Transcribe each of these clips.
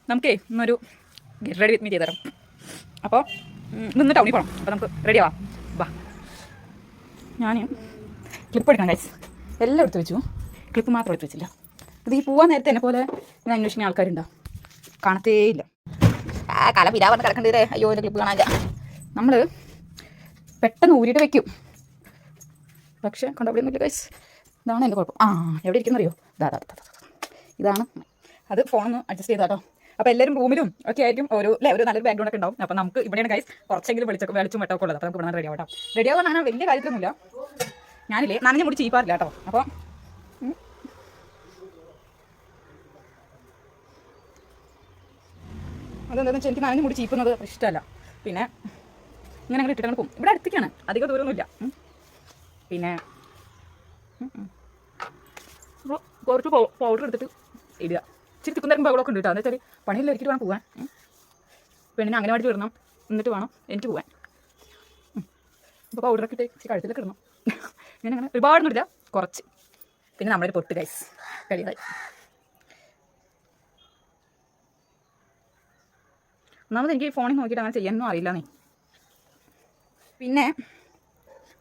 നമുക്കേ ഇന്നൊരു get ready with me ചെയ്തുതരാം. അപ്പോൾ നിന്ന് ടൗണിൽ പോകണം. അപ്പോൾ നമുക്ക് റെഡി ആവാം. വാ, ഞാൻ ക്ലിപ്പ് എടുക്കണം ഗൈസ്. എല്ലാം എടുത്ത് വെച്ചു, ക്ലിപ്പ് മാത്രം എടുത്ത് വെച്ചില്ല. അത് ഈ പോവാൻ നേരത്തെ എന്നെ പോലെ ഞാൻ അന്വേഷിക്കുന്ന ആൾക്കാരുണ്ടാവും, കാണത്തേയില്ല. കല പിരാവന്ന് കിടക്കണ്ടേ, അയ്യോ എൻ്റെ ക്ലിപ്പ് കാണാനില്ല. നമ്മൾ പെട്ടെന്ന് ഊരിയിട്ട് വെക്കും, പക്ഷേ കണ്ടവിടെയൊന്നുമില്ല ഗൈസ്. ഇതാണ് എൻ്റെ കുഴപ്പം. എവിടെ ഇരിക്കുന്നറിയോ? ഇതാണ്. അത് ഫോണൊന്ന് അഡ്ജസ്റ്റ് ചെയ്താട്ടോ. അപ്പോൾ എല്ലാവരും റൂമിലും ഒക്കെ ആയിരിക്കും ഒരു നല്ലൊരു ബാക്ക്ഗ്രൗണ്ട് ഒക്കെ ഉണ്ടാവും. അപ്പോൾ നമുക്ക് ഇവിടെയാണ് ഗൈസ് കുറച്ചെങ്കിലും വെളിച്ചും വെട്ടമൊക്കെ ഉള്ളത്. അപ്പോൾ നമുക്ക് ഇവിടെ റെഡി ആവട്ടോ. റെഡി ആവാൻ അങ്ങനെ വലിയ കാര്യത്തിലൊന്നുമില്ല. ഞാനില്ലേ നനഞ്ഞ മുടി ചീപ്പാറില്ല കേട്ടോ. അപ്പോൾ അതെന്താണെന്ന് വെച്ചാൽ എനിക്ക് നനഞ്ഞ മുടി ചീപ്പുന്നത് ഇഷ്ടമല്ല. പിന്നെ ഇങ്ങനെ അങ്ങനെ ഇട്ടിട്ട് പോകും. ഇവിടെ അടുത്തേക്കാണ്, അധികം ദൂരമൊന്നുമില്ല. പിന്നെ കുറച്ച് പൗഡർ എടുത്തിട്ട് ഇടുക. ഇച്ചിരി തിക്കും തരം പൗഡറൊക്കെ ഉണ്ട് കേട്ടോ. എന്താ വെച്ചാൽ പണിയെല്ലാം ഒരുക്കിയിട്ട് വേണം പോകാൻ. പെണ്ണിനെ അങ്ങനെ വാടി വിടണം, എന്നിട്ട് വേണം എനിക്ക് പോകാൻ. അപ്പോൾ പൗഡറൊക്കെ ഇട്ട് ഇച്ചിരി കഴുത്തിലൊക്കെ ഇടണം. ഇങ്ങനെ അങ്ങനെ ഒരുപാടൊന്നും ഇല്ല, കുറച്ച്. പിന്നെ നമ്മളൊരു പൊട്ട് ഗൈസ് കഴിയായി. ഒന്നാമത് എനിക്ക് ഫോണിൽ നോക്കിയിട്ട് അങ്ങനെ ചെയ്യാനൊന്നും അറിയില്ല. പിന്നെ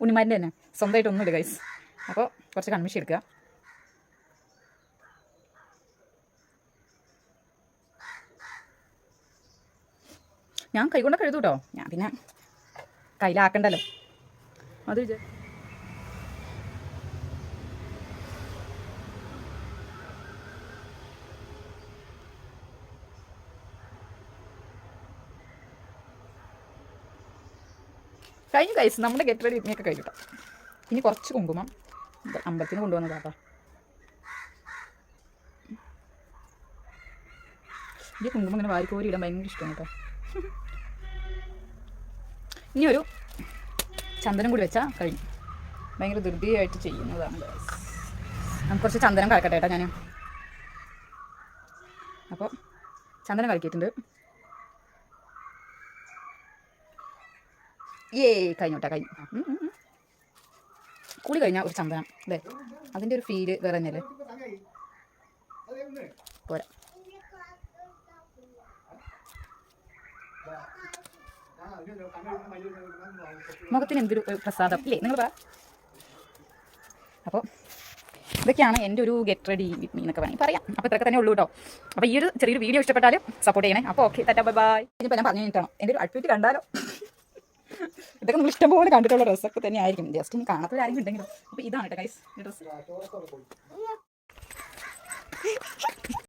ഉണ്ണിമാരിൻ്റെ തന്നെ സ്വന്തമായിട്ടൊന്നുമില്ല ഗൈസ്. അപ്പോൾ കുറച്ച് കൺമിഷൻ എടുക്കുക. ഞാൻ കൈകൊണ്ടൊക്കെ എഴുതും കേട്ടോ. ഞാൻ പിന്നെ കയ്യിലാക്കണ്ടല്ലോ, അത് കഴിഞ്ഞു ഗൈസ്. നമ്മുടെ ഗെറ്റ് റെഡി വിത്ത് മീ ഒക്കെ കഴിഞ്ഞിട്ടോ. ഇനി കുറച്ച് കുങ്കുമം അമ്പലത്തിന് കൊണ്ടുവന്നതാട്ടോ. ഈ കുങ്കുമം ഇങ്ങനെ വാരിക്കോരി ഇടാൻ ഭയങ്കര ഇഷ്ടമാണ് കേട്ടോ. ഇനി ഒരു ചന്ദനം കൂടി വെച്ചാൽ കഴിഞ്ഞു. ഭയങ്കര ധൃതിയായിട്ട് ചെയ്യുന്നതാണ് ഗൈസ്. നമുക്ക് കുറച്ച് ചന്ദനം കലക്കട്ടെ കേട്ടോ ഞാൻ. അപ്പോൾ ചന്ദനം കലക്കിയിട്ടുണ്ട്. കഴിഞ്ഞോട്ടെ, കഴിഞ്ഞു. കൂടി കഴിഞ്ഞാൽ ഒരു ചന്ദനം അല്ലേ, അതിൻ്റെ ഒരു ഫീല് വേറെ തന്നെയല്ലേ. പോരാ, മുഖത്തിന് എന്തൊരു പ്രസാദം ഇല്ലേ, നിങ്ങൾ പറ. അപ്പോൾ ഇതൊക്കെയാണ് എൻ്റെ ഒരു ഗെറ്റ് റെഡി വിത്ത് മീ എന്നൊക്കെ വേണമെങ്കിൽ പറയാം. അപ്പോൾ ഇത്രയൊക്കെ തന്നെ ഉള്ളൂ കേട്ടോ. അപ്പോൾ ഈ ഒരു ചെറിയൊരു വീഡിയോ ഇഷ്ടപ്പെട്ടാലും സപ്പോർട്ട് ചെയ്യണേ. അപ്പോൾ ഓക്കെ, ടാറ്റാ ബൈ ബൈ. ഇതിപ്പോൾ ഞാൻ പറഞ്ഞു കഴിഞ്ഞിട്ടാണോ എൻ്റെ ഒരു ഔട്ട്ഫിറ്റ് കണ്ടാലോ. ഇതൊക്കെ നമ്മൾ ഇഷ്ടംപോലെ കണ്ടിട്ടുള്ള ഡ്രസ്സൊക്കെ തന്നെ ആയിരിക്കും. ജസ്റ്റ് ഇനി കാണാത്തവരാരെങ്കിലും ഉണ്ടെങ്കിലോ. അപ്പോൾ ഇതാണ് കേട്ടോ ഗൈസ് ഡ്രസ്സ്.